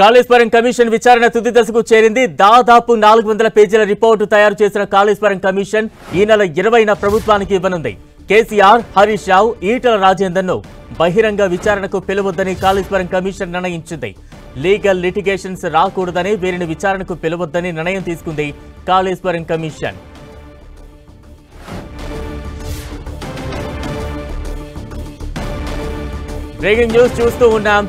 Kaleshwaram commission విచారణ తుది దశకు చేరింది. దాదాపు 400 పేజీల రిపోర్టు తయారు చేసిన కాళేశ్వరం కమిషన్ ఈ నెల 20న ప్రభుత్వానికి ఇవ్వనుంది. కేసీఆర్, హరీష్ రావు, ఈటల రాజేందర్ను బహిరంగ విచారణకు పిలవొద్దని కాళేశ్వరం కమిషన్ నిర్ణయించింది. లీగల్ లిటిగేషన్స్ రాకూడదని, వీరిని విచారణకు పిలవొద్దని నిర్ణయం తీసుకుంది కాళేశ్వరం కమిషన్. బ్రేకింగ్ న్యూస్ చూస్తూ ఉన్నాం.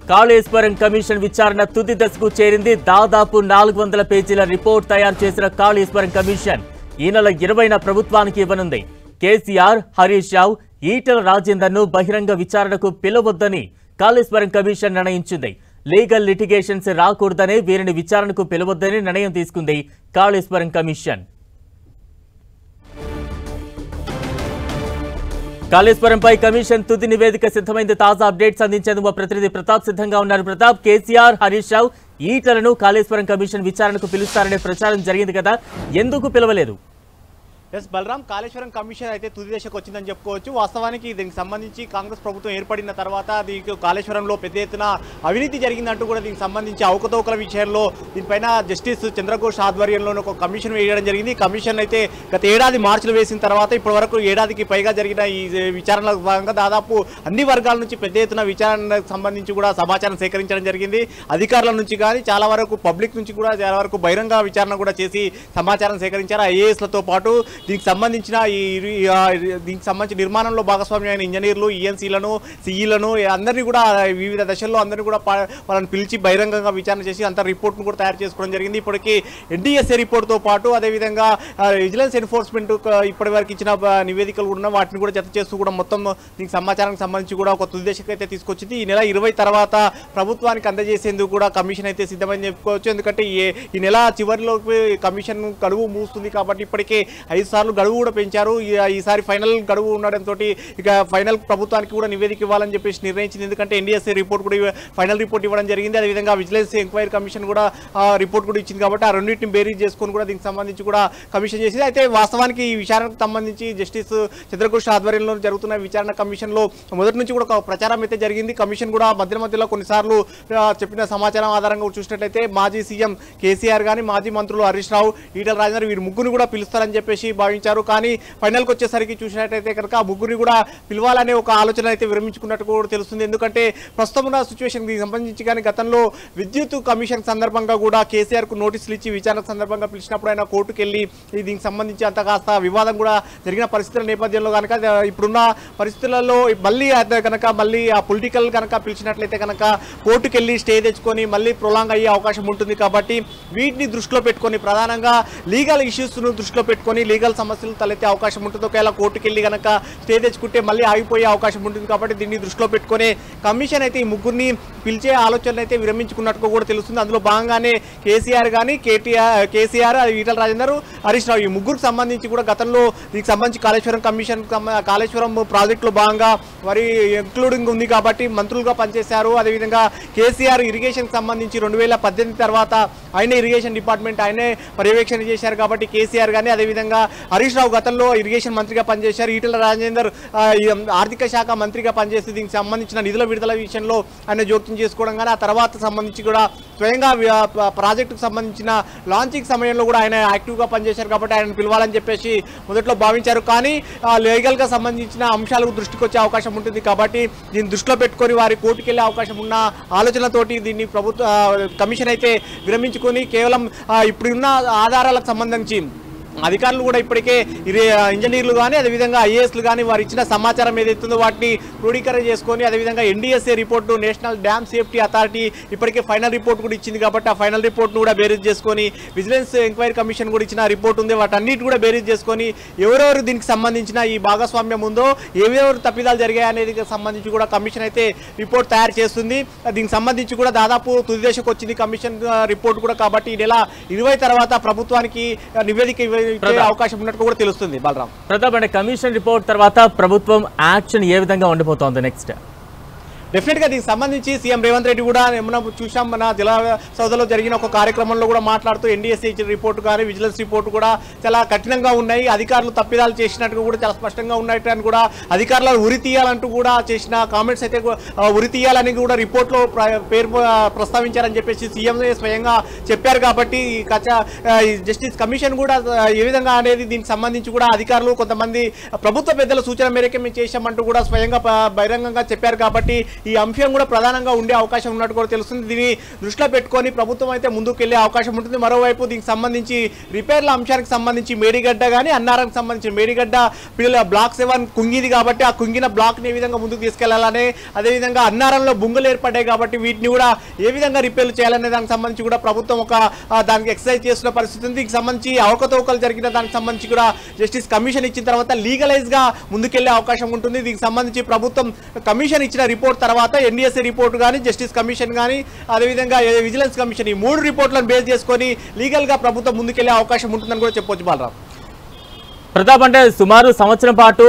కాళేశ్వరం కమిషన్ విచారణ తుది దశకు చేరింది. దాదాపు 400 పేజీల రిపోర్ట్ తయారు చేసిన కాళేశ్వరం కమిషన్ ఈ నెల 20న ప్రభుత్వానికి ఇవ్వనుంది. కేసీఆర్, హరీష్ రావు, ఈటల రాజేందర్ను బహిరంగ విచారణకు పిలవొద్దని కాళేశ్వరం కమిషన్ నిర్ణయించింది. లీగల్ లిటిగేషన్స్ రాకూడదని, వీరిని విచారణకు పిలవొద్దని నిర్ణయం తీసుకుంది కాళేశ్వరం కమిషన్. కాళేశ్వరంపై కమిషన్ తుది నివేదిక సిద్ధమైంది. తాజా అప్డేట్స్ అందించేందుకు మా ప్రతినిధి ప్రతాప్ సిద్ధంగా ఉన్నారు. ప్రతాప్, కేసీఆర్, హరీష్ రావు, ఈటలను కాళేశ్వరం కమిషన్ విచారణకు పిలుస్తారనే ప్రచారం జరిగింది కదా, ఎందుకు పిలవలేదు? ఎస్ బలరాం, కాళేశ్వరం కమిషన్ అయితే తుది దశకు వచ్చిందని చెప్పుకోవచ్చు. వాస్తవానికి దీనికి సంబంధించి కాంగ్రెస్ ప్రభుత్వం ఏర్పడిన తర్వాత దీనికి కాళేశ్వరంలో పెద్ద ఎత్తున అవినీతి జరిగిందంటూ కూడా దీనికి సంబంధించి అవకతవకల విషయంలో దీనిపైన జస్టిస్ చంద్రఘోష్ ఆధ్వర్యంలో ఒక కమిషన్ వేయడం జరిగింది. కమిషన్ అయితే గత ఏడాది మార్చిలో వేసిన తర్వాత ఇప్పటి వరకు ఏడాదికి పైగా జరిగిన ఈ విచారణలో భాగంగా దాదాపు అన్ని వర్గాల నుంచి పెద్ద ఎత్తున విచారణకు సంబంధించి కూడా సమాచారం సేకరించడం జరిగింది. అధికారుల నుంచి కానీ చాలా వరకు పబ్లిక్ నుంచి కూడా చాలా వరకు బహిరంగ విచారణ కూడా చేసి సమాచారం సేకరించారు. ఐఏఎస్లతో పాటు దీనికి సంబంధించిన దీనికి సంబంధించిన నిర్మాణంలో భాగస్వామ్యమైన ఇంజనీర్లు, ఈఎన్సీలను, సిఈలను అందరినీ కూడా వివిధ దశల్లో అందరినీ కూడా వాళ్ళని పిలిచి బహిరంగంగా విచారణ చేసి అంత రిపోర్ట్ను కూడా తయారు చేసుకోవడం జరిగింది. ఇప్పటికీ ఎన్డీఎస్ఏ రిపోర్ట్తో పాటు అదేవిధంగా విజిలెన్స్ ఎన్ఫోర్స్మెంట్ ఇప్పటి వరకు ఇచ్చిన నివేదికలు కూడా వాటిని కూడా జత చేస్తూ కూడా మొత్తం దీనికి సమాచారానికి సంబంధించి కూడా ఒక తుది దశకు అయితే తీసుకొచ్చింది. ఈ నెల 20 తర్వాత ప్రభుత్వానికి అందజేసేందుకు కూడా కమిషన్ అయితే సిద్ధమని చెప్పుకోవచ్చు. ఎందుకంటే ఈ నెల చివరిలోకి కమిషన్ గడువు ముగుస్తుంది కాబట్టి ఇప్పటికే 5 సార్లు గడువు కూడా పెంచారు. ఈసారి ఫైనల్ గడువు ఉండడంతో ఇక ఫైనల్ ప్రభుత్వానికి కూడా నివేదిక ఇవ్వాలని చెప్పేసి నిర్ణయించింది. ఎందుకంటే ఎన్డీఎస్ఏ రిపోర్ట్ కూడా ఫైనల్ రిపోర్ట్ ఇవ్వడం జరిగింది. అదేవిధంగా విజిలెన్స్ ఎంక్వైరీ కమిషన్ కూడా రిపోర్ట్ కూడా ఇచ్చింది కాబట్టి ఆ రెండింటిని బేరీజ్ చేసుకొని కూడా దీనికి సంబంధించి కూడా కమిషన్ చేసింది. అయితే వాస్తవానికి ఈ విచారణకు సంబంధించి జస్టిస్ చంద్రఘోష్ ఆధ్వర్యంలో జరుగుతున్న విచారణ కమిషన్లో మొదటి నుంచి కూడా ఒక ప్రచారం అయితే జరిగింది. కమిషన్ కూడా మధ్యలో కొన్నిసార్లు చెప్పిన సమాచారం ఆధారంగా చూసినట్లయితే మాజీ సీఎం కేసీఆర్ కానీ, మాజీ మంత్రులు హరీష్ రావు, ఈటల రాజేందర్ వీరు ముగ్గురు కూడా పిలుస్తారని చెప్పేసి భావించారు. కానీ ఫైనల్కి వచ్చేసరికి చూసినట్టయితే కనుక ఆ ముగ్గురిని కూడా పిలవాలనే ఒక ఆలోచన అయితే విరమించుకున్నట్టు కూడా తెలుస్తుంది. ఎందుకంటే ప్రస్తుతం ఉన్న సిచ్యువేషన్కి సంబంధించి కానీ గతంలో విద్యుత్ కమిషన్ సందర్భంగా కూడా కేసీఆర్కు నోటీసులు ఇచ్చి విచారణ సందర్భంగా పిలిచినప్పుడు ఆయన కోర్టుకు వెళ్ళి దీనికి సంబంధించి అంత కాస్త వివాదం కూడా జరిగిన పరిస్థితుల నేపథ్యంలో కనుక ఇప్పుడున్న పరిస్థితులలో మళ్ళీ కనుక మళ్ళీ ఆ పొలిటికల్ కనుక పిలిచినట్లయితే కనుక కోర్టుకు వెళ్ళి స్టే తెచ్చుకొని మళ్ళీ ప్రొలాంగ్ అయ్యే అవకాశం ఉంటుంది. కాబట్టి వీటిని దృష్టిలో పెట్టుకొని ప్రధానంగా లీగల్ ఇష్యూస్ను దృష్టిలో పెట్టుకొని లీగల్ సమస్యలు తలెత్తే అవకాశం ఉంటుంది. ఒకవేళ కోర్టుకు వెళ్ళి కనుక స్టే తెచ్చుకుంటే మళ్ళీ ఆగిపోయే అవకాశం ఉంటుంది. కాబట్టి దీన్ని దృష్టిలో పెట్టుకునే కమిషన్ అయితే ఈ ముగ్గురిని పిలిచే ఆలోచనలు అయితే విరమించుకున్నట్టుగా కూడా తెలుస్తుంది. అందులో భాగంగానే కేసీఆర్ కానీ, కేసీఆర్, ఈటల రాజేందర్, హరీష్ రావు ఈ ముగ్గురికి సంబంధించి కూడా గతంలో దీనికి సంబంధించి కాళేశ్వరం ప్రాజెక్టులో భాగంగా వారి ఇంక్లూడింగ్ ఉంది కాబట్టి మంత్రులుగా పనిచేశారు. అదేవిధంగా కేసీఆర్ ఇరిగేషన్కి సంబంధించి 2018 తర్వాత ఆయనే ఇరిగేషన్ డిపార్ట్మెంట్ ఆయనే పర్యవేక్షణ చేశారు కాబట్టి కేసీఆర్ కానీ, అదేవిధంగా హరీష్ రావు గతంలో ఇరిగేషన్ మంత్రిగా పనిచేశారు. ఈటల రాజేందర్ ఆర్థిక శాఖ మంత్రిగా పనిచేసి దీనికి సంబంధించిన నిధుల విడుదల విషయంలో ఆయన జోక్యం చేసుకోవడం కానీ, ఆ తర్వాత సంబంధించి కూడా స్వయంగా ప్రాజెక్టుకు సంబంధించిన లాంచింగ్ సమయంలో కూడా ఆయన యాక్టివ్గా పనిచేశారు కాబట్టి ఆయన పిలవాలని చెప్పేసి మొదట్లో భావించారు. కానీ లీగల్గా సంబంధించిన అంశాలకు దృష్టికి వచ్చే అవకాశం ఉంటుంది కాబట్టి దీన్ని దృష్టిలో పెట్టుకొని వారి కోర్టుకు వెళ్ళే అవకాశం ఉన్న ఆలోచనతోటి దీన్ని ప్రభుత్వ కమిషన్ అయితే విరమించుకొని కేవలం ఇప్పుడున్న ఆధారాలకు సంబంధించి అధికారులు కూడా ఇప్పటికే ఇంజనీర్లు కానీ, అదేవిధంగా ఐఏఎస్లు కానీ వారు ఇచ్చిన సమాచారం ఏదైతుందో వాటిని క్రోడీకరణ చేసుకొని, అదేవిధంగా NDSA report, national dam safety authority ఇప్పటికే ఫైనల్ రిపోర్ట్ కూడా ఇచ్చింది కాబట్టి ఆ ఫైనల్ రిపోర్ట్ను కూడా బేరీజ్ చేసుకొని, విజిలెన్స్ ఎంక్వైరీ కమిషన్ కూడా ఇచ్చిన రిపోర్ట్ ఉంది వాటన్నిటి కూడా బేరీజ్ చేసుకొని ఎవరెవరు దీనికి సంబంధించిన ఈ భాగస్వామ్యం ఉందో, ఎవరెవరు తప్పిదాలు జరిగాయి అనేది సంబంధించి కూడా కమిషన్ అయితే రిపోర్ట్ తయారు చేస్తుంది. దీనికి సంబంధించి కూడా దాదాపు తుది దశకు వచ్చింది కమిషన్ రిపోర్ట్ కూడా. కాబట్టి ఈ నెల 20 తర్వాత ప్రభుత్వానికి నివేదిక అవకాశం ఉన్నట్టు కూడా తెలుస్తుంది. బలరాం, ప్రతాప్, అంటే కమిషన్ రిపోర్ట్ తర్వాత ప్రభుత్వం యాక్షన్ ఏ విధంగా ఉండబోతోంది నెక్స్ట్? డెఫినెట్ గా దీనికి సంబంధించి సీఎం రేవంత్ రెడ్డి కూడా మనం చూసాం, మన జిల్లా సౌదలో జరిగిన ఒక కార్యక్రమంలో కూడా మాట్లాడుతూ ఎన్డీఎస్ఏ ఇచ్చిన రిపోర్టు కానీ విజిలెన్స్ రిపోర్టు కూడా చాలా కఠినంగా ఉన్నాయి, అధికారులు తప్పిదాలు చేసినట్టుగా కూడా చాలా స్పష్టంగా ఉన్నట్టు అని కూడా అధికారులను ఉరి తీయాలంటూ కూడా చేసిన కామెంట్స్ అయితే ఉరి తీయాలని కూడా రిపోర్ట్లో పేరు ప్రస్తావించారని చెప్పేసి సీఎం స్వయంగా చెప్పారు. కాబట్టి జస్టిస్ కమిషన్ కూడా ఏ విధంగా అనేది దీనికి సంబంధించి కూడా అధికారులు కొంతమంది ప్రభుత్వ పెద్దల సూచన మేరకే మేము చేశామంటూ కూడా స్వయంగా బహిరంగంగా చెప్పారు. కాబట్టి ఈ అంశం కూడా ప్రధానంగా ఉండే అవకాశం ఉన్నట్టు కూడా తెలుస్తుంది. దీన్ని దృష్టిలో పెట్టుకొని ప్రభుత్వం అయితే ముందుకు వెళ్ళే అవకాశం ఉంటుంది. మరోవైపు దీనికి సంబంధించి రిపేర్ల అంశానికి సంబంధించి మేడిగడ్డ కానీ అన్నారానికి సంబంధించి మేడిగడ్డ పిల్లల బ్లాక్ 7 కుంగిది కాబట్టి ఆ కుంగిన బ్లాక్ని ఏ విధంగా ముందుకు తీసుకెళ్లాలనే, అదేవిధంగా అన్నారంలో బొంగులు ఏర్పడ్డాయి కాబట్టి వీటిని కూడా ఏ విధంగా రిపేర్లు చేయాలనే దానికి సంబంధించి కూడా ప్రభుత్వం దానికి ఎక్సర్సైజ్ చేస్తున్న పరిస్థితి ఉంది. దీనికి సంబంధించి అవకతవకలు జరిగిన దానికి సంబంధించి కూడా జస్టిస్ కమిషన్ ఇచ్చిన తర్వాత లీగలైజ్ గా ముందుకెళ్లే అవకాశం ఉంటుంది. దీనికి సంబంధించి ప్రభుత్వం కమిషన్ ఇచ్చిన రిపోర్ట్ తర్వాత ఎన్డీఎస్ఏ రిపోర్ట్ కానీ జస్టిస్ కమిషన్ కానీ అదేవిధంగా విజిలెన్స్ కమిషన్ ఈ 3 రిపోర్ట్లను బేస్ చేసుకొని లీగల్ గా ప్రభుత్వం ముందుకెళ్లే అవకాశం ఉంటుందని కూడా చెప్పొచ్చు బాలరావు. ప్రతాప్, అంటే సుమారు సంవత్సరం పాటు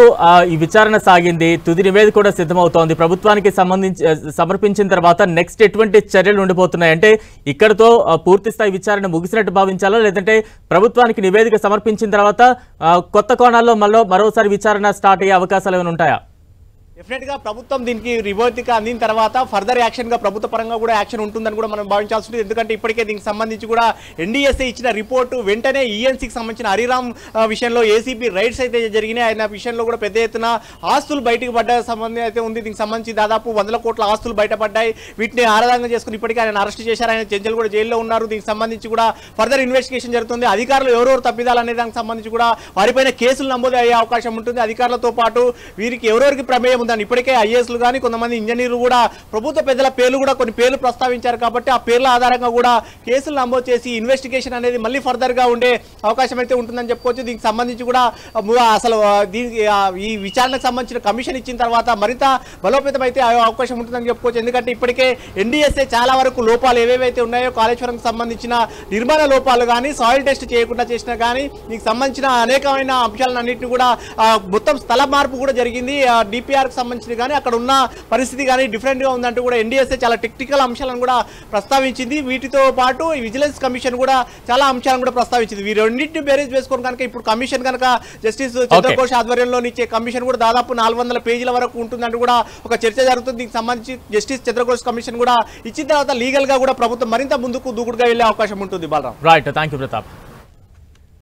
ఈ విచారణ సాగింది, తుది నివేదిక కూడా సిద్ధమవుతోంది. ప్రభుత్వానికి సమర్పించిన తర్వాత నెక్స్ట్ ఎటువంటి చర్యలు ఉండిపోతున్నాయి? అంటే ఇక్కడతో పూర్తి స్థాయి విచారణ ముగిసినట్టు భావించాలా, లేదంటే ప్రభుత్వానికి నివేదిక సమర్పించిన తర్వాత కొత్త కోణాల్లో మరోసారి విచారణ స్టార్ట్ అయ్యే అవకాశాలు ఏమైనా ఉంటాయా? డెఫినెట్ గా ప్రభుత్వం దీనికి నివేదిక అందిన తర్వాత ఫర్దర్ యాక్షన్ గా ప్రభుత్వ పరంగా కూడా యాక్షన్ ఉంటుందని కూడా మనం భావించాల్సి ఉంటుంది. ఎందుకంటే ఇప్పటికే దీనికి సంబంధించి కూడా ఎన్డీఎస్ఏ ఇచ్చిన రిపోర్టు వెంటనే ఈఎన్సీకి సంబంధించిన హరిరామ్ విషయంలో ఏసీబీ రైడ్స్ అయితే జరిగినాయి. ఆయన విషయంలో కూడా పెద్ద ఎత్తున ఆస్తులు బయటకు పడ్డ సంబంధం అయితే ఉంది. దీనికి సంబంధించి దాదాపు 100 కోట్ల ఆస్తులు బయటపడ్డాయి. వీటిని ఆధారంగా చేసుకుని ఇప్పటికే ఆయన అరెస్ట్ చేశారు. ఆయన చెంచల్ కూడా జైల్లో ఉన్నారు. దీనికి సంబంధించి కూడా ఫర్దర్ ఇన్వెస్టిగేషన్ జరుగుతుంది. అధికారులు ఎవరెవరు తప్పిదాలు అనే దానికి సంబంధించి కూడా వారిపైన కేసులు నమోదు అయ్యే అవకాశం ఉంటుంది. అధికారులతో పాటు వీరికి ఎవరెవరికి ప్రమేయం ఉందని ఇప్పటికే ఐఏఎస్లు కానీ కొంతమంది ఇంజనీర్లు కూడా ప్రభుత్వ పెద్దల పేర్లు కూడా కొన్ని పేర్లు ప్రస్తావించారు. కాబట్టి ఆ పేర్ల ఆధారంగా కూడా కేసులు నమోదు చేసి ఇన్వెస్టిగేషన్ అనేది మళ్ళీ ఫర్దర్ గా ఉండే అవకాశం అయితే ఉంటుందని చెప్పుకోవచ్చు. దీనికి సంబంధించి కూడా అసలు ఈ విచారణకు సంబంధించిన కమిషన్ ఇచ్చిన తర్వాత మరింత బలోపేతం అయితే అవకాశం ఉంటుందని చెప్పుకోవచ్చు. ఎందుకంటే ఇప్పటికే ఎన్డీఎస్ఏ చాలా వరకు లోపాలు ఏవేవైతే ఉన్నాయో కాళేశ్వరంకి సంబంధించిన నిర్మాణ లోపాలు కానీ సాయిల్ టెస్ట్ చేయకుండా చేసినా కానీ దీనికి సంబంధించిన అనేకమైన అంశాలన్నింటినీ కూడా మొత్తం స్థల మార్పు కూడా జరిగింది. డిపిఆర్కి సంబంధించిన కానీ అక్కడ ఉన్న పరిస్థితి కానీ డిఫరెంట్ గా ఉందంటూ కూడా ఎన్డీఎస్ఏ చాలా టెక్నికల్ అంశాలను కూడా ప్రస్తావించింది. వీటితో పాటు ఈ విజిలెన్స్ కమిషన్ కూడా చాలా అంశాలను కూడా ప్రస్తావించింది. ఈ రెండింటిని బేరేజ్ వేసుకొని కనుక ఇప్పుడు కమిషన్ కనుక జస్టిస్ చంద్రఘోష్ ఆధ్వర్యంలో ఇచ్చే కమిషన్ కూడా దాదాపు 400 పేజీల వరకు ఉంటుందంటూ కూడా ఒక చర్చ జరుగుతుంది. దీనికి సంబంధించి జస్టిస్ చంద్రఘోష్ కమిషన్ కూడా ఇచ్చిన తర్వాత లీగల్ గా కూడా ప్రభుత్వం మరింత ముందుకు దూకుడుగా వెళ్లే అవకాశం ఉంటుంది. బాలరాం. Right, thank you Pratap.